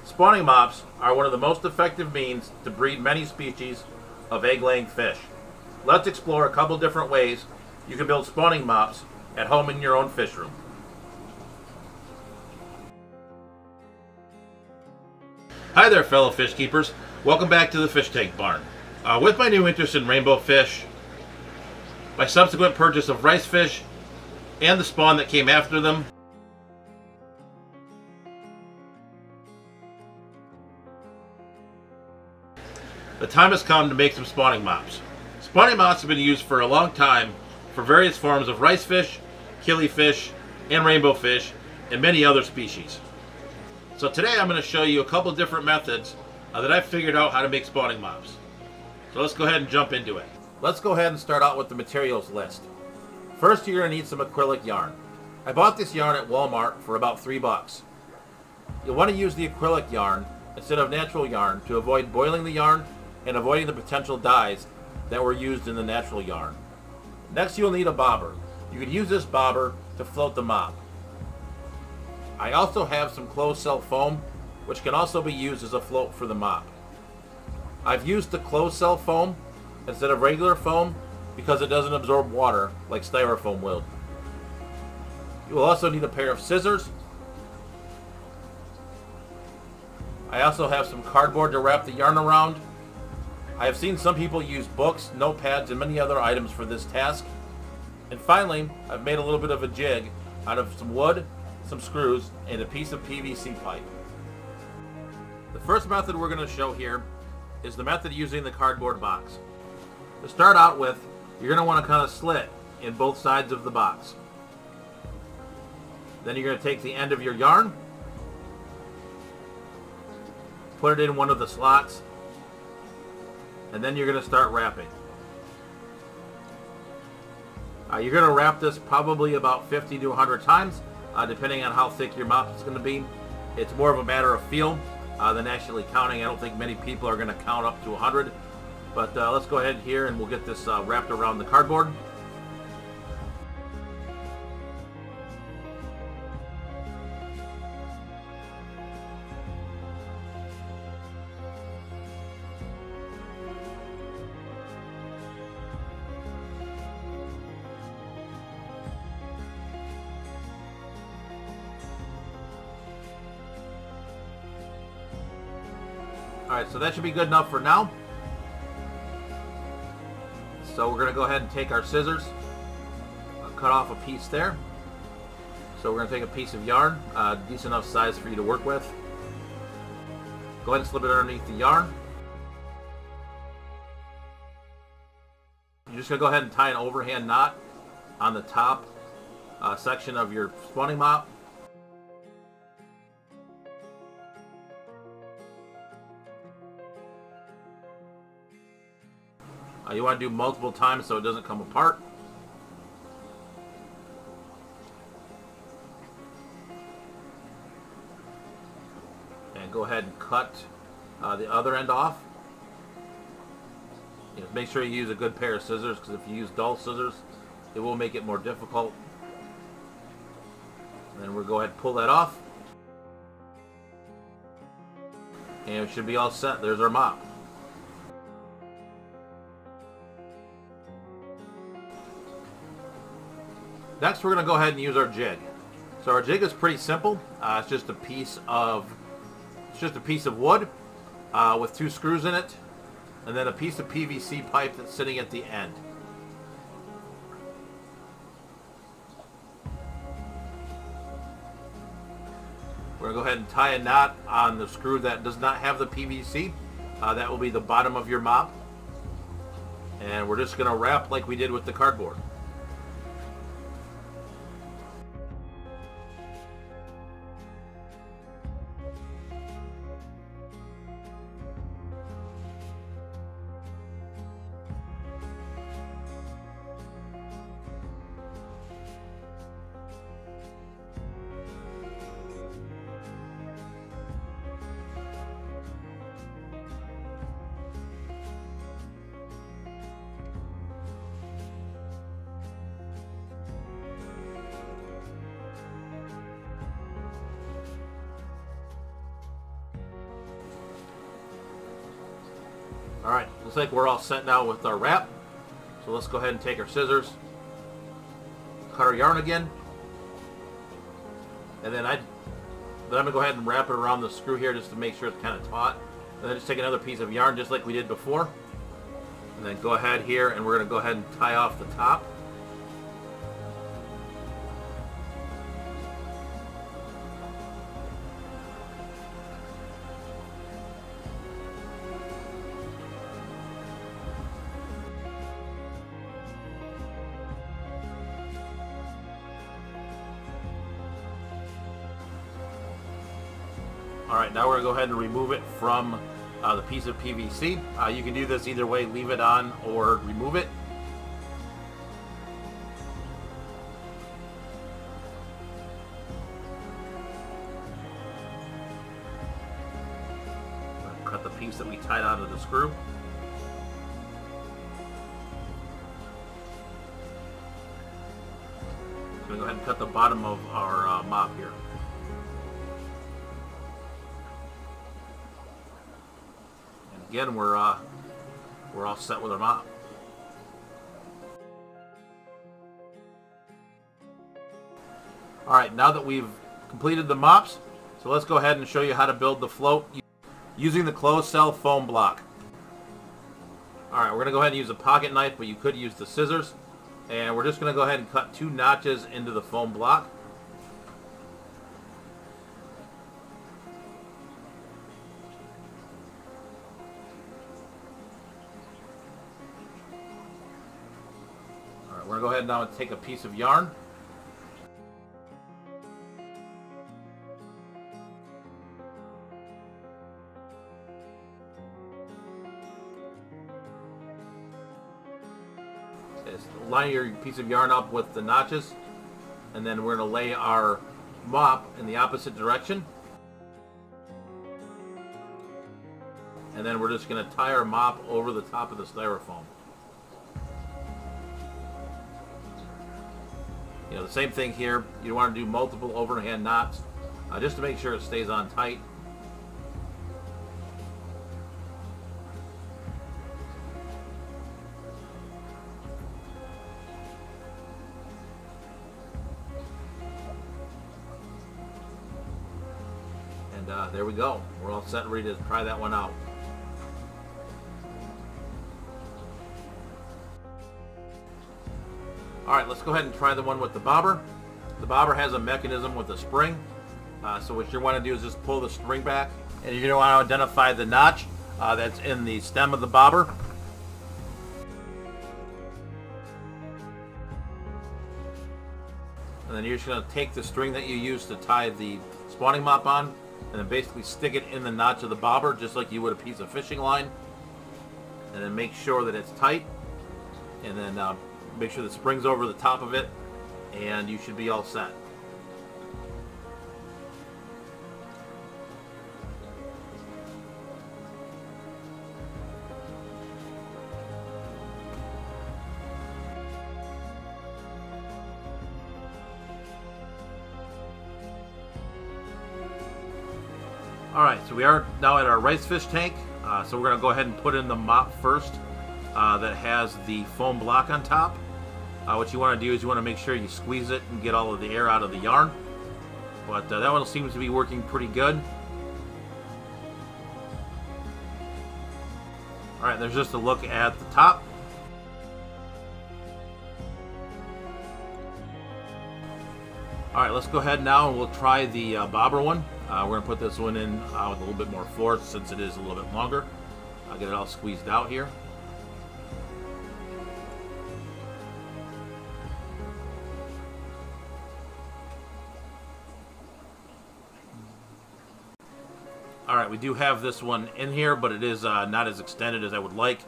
Spawning mops are one of the most effective means to breed many species of egg-laying fish. Let's explore a couple different ways you can build spawning mops at home in your own fish room. Hi there, fellow fish keepers. Welcome back to the Fish Tank Barn. With my new interest in rainbow fish, my subsequent purchase of rice fish, and the spawn that came after them, the time has come to make some spawning mops. Spawning mops have been used for a long time for various forms of rice fish, killifish, and rainbow fish, and many other species. So today I'm going to show you a couple different methods that I've figured out how to make spawning mops. So let's go ahead and jump into it. Let's go ahead and start out with the materials list. First, you're going to need some acrylic yarn. I bought this yarn at Walmart for about $3. You'll want to use the acrylic yarn instead of natural yarn to avoid boiling the yarn and avoiding the potential dyes that were used in the natural yarn. Next, you'll need a bobber. You can use this bobber to float the mop. I also have some closed cell foam, which can also be used as a float for the mop. I've used the closed cell foam instead of regular foam because it doesn't absorb water like styrofoam will. You will also need a pair of scissors. I also have some cardboard to wrap the yarn around. I have seen some people use books, notepads, and many other items for this task. And finally, I've made a little bit of a jig out of some wood, some screws, and a piece of PVC pipe. The first method we're going to show here is the method using the cardboard box. To start out with, you're going to want to kind of slit in both sides of the box. Then you're going to take the end of your yarn, put it in one of the slots, and then you're going to start wrapping. You're going to wrap this probably about 50 to 100 times, depending on how thick your mop is going to be. It's more of a matter of feel than actually counting. I don't think many people are going to count up to 100. But let's go ahead here and we'll get this wrapped around the cardboard. Alright, so that should be good enough for now. So we're going to go ahead and take our scissors, cut off a piece there. So we're going to take a piece of yarn, decent enough size for you to work with. Go ahead and slip it underneath the yarn. You're just going to go ahead and tie an overhand knot on the top section of your spawning mop. You want to do multiple times so it doesn't come apart. And go ahead and cut the other end off. Make sure you use a good pair of scissors, because if you use dull scissors, it will make it more difficult. And then we'll go ahead and pull that off. And it should be all set. There's our mop. Next, we're going to go ahead and use our jig. So our jig is pretty simple. It's just a piece of wood with 2 screws in it, and then a piece of PVC pipe that's sitting at the end. We're going to go ahead and tie a knot on the screw that does not have the PVC. That will be the bottom of your mop. And we're just going to wrap like we did with the cardboard. Alright, looks like we're all set now with our wrap. So let's go ahead and take our scissors, cut our yarn again, and then I'm going to go ahead and wrap it around the screw here just to make sure it's kind of taut. And then just take another piece of yarn just like we did before. And then go ahead here and we're going to go ahead and tie off the top. Alright, now we're going to go ahead and remove it from the piece of PVC. You can do this either way, leave it on or remove it. Cut the piece that we tied onto the screw. I'm going to go ahead and cut the bottom of our mop here. Again, we're all set with our mop. Alright, now that we've completed the mops, so let's go ahead and show you how to build the float using the closed cell foam block. Alright, we're going to go ahead and use a pocket knife, but you could use the scissors. And we're just going to go ahead and cut 2 notches into the foam block. We're going to go ahead now and take a piece of yarn. Just line your piece of yarn up with the notches, and then we're going to lay our mop in the opposite direction. And then we're just going to tie our mop over the top of the styrofoam. You know, the same thing here. You want to do multiple overhand knots just to make sure it stays on tight. And there we go. We're all set and ready to try that one out. Alright, let's go ahead and try the one with the bobber. The bobber has a mechanism with a spring. So what you want to do is just pull the string back. And you're going to want to identify the notch that's in the stem of the bobber. And then you're just going to take the string that you used to tie the spawning mop on, and then basically stick it in the notch of the bobber just like you would a piece of fishing line. And then make sure that it's tight. And then make sure the spring's over the top of it, and you should be all set. Alright, so we are now at our rice fish tank. So we're going to go ahead and put in the mop first that has the foam block on top. What you want to do is you want to make sure you squeeze it and get all of the air out of the yarn. But that one seems to be working pretty good. Alright, there's just a look at the top. Alright, let's go ahead now and we'll try the bobber one. We're going to put this one in with a little bit more force since it is a little bit longer. I'll get it all squeezed out here. Alright, we do have this one in here, but it is not as extended as I would like,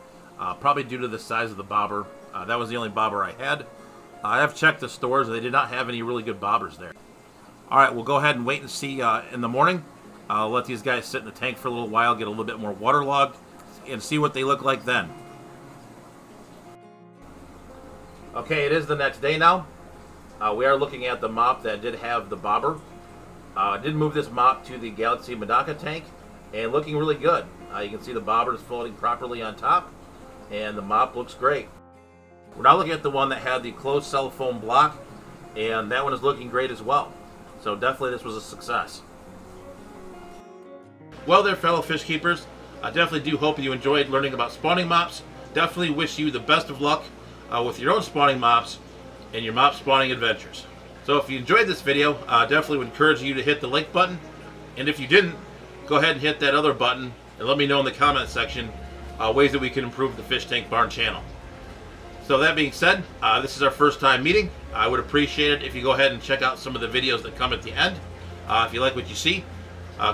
probably due to the size of the bobber. That was the only bobber I had. I have checked the stores, they did not have any really good bobbers there. Alright, we'll go ahead and wait and see in the morning. I'll let these guys sit in the tank for a little while, get a little bit more waterlogged, and see what they look like then. Okay, it is the next day now. We are looking at the mop that did have the bobber. I did move this mop to the Galaxy Medaka tank, and looking really good. You can see the bobber is floating properly on top, and the mop looks great. We're now looking at the one that had the closed cellophane block, and that one is looking great as well. So definitely this was a success. Well there, fellow fish keepers, I definitely do hope you enjoyed learning about spawning mops. Definitely wish you the best of luck with your own spawning mops and your mop spawning adventures. So if you enjoyed this video, definitely would encourage you to hit the like button, and if you didn't, go ahead and hit that other button and let me know in the comment section ways that we can improve the Fish Tank Barn channel. So that being said, this is our first time meeting. I would appreciate it if you go ahead and check out some of the videos that come at the end. If you like what you see,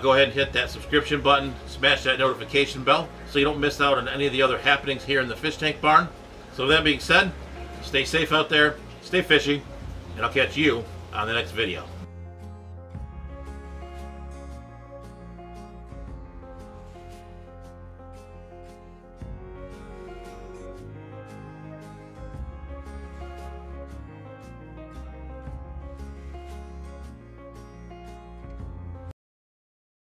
go ahead and hit that subscription button, smash that notification bell so you don't miss out on any of the other happenings here in the Fish Tank Barn. So that being said, stay safe out there, stay fishing, and I'll catch you on the next video.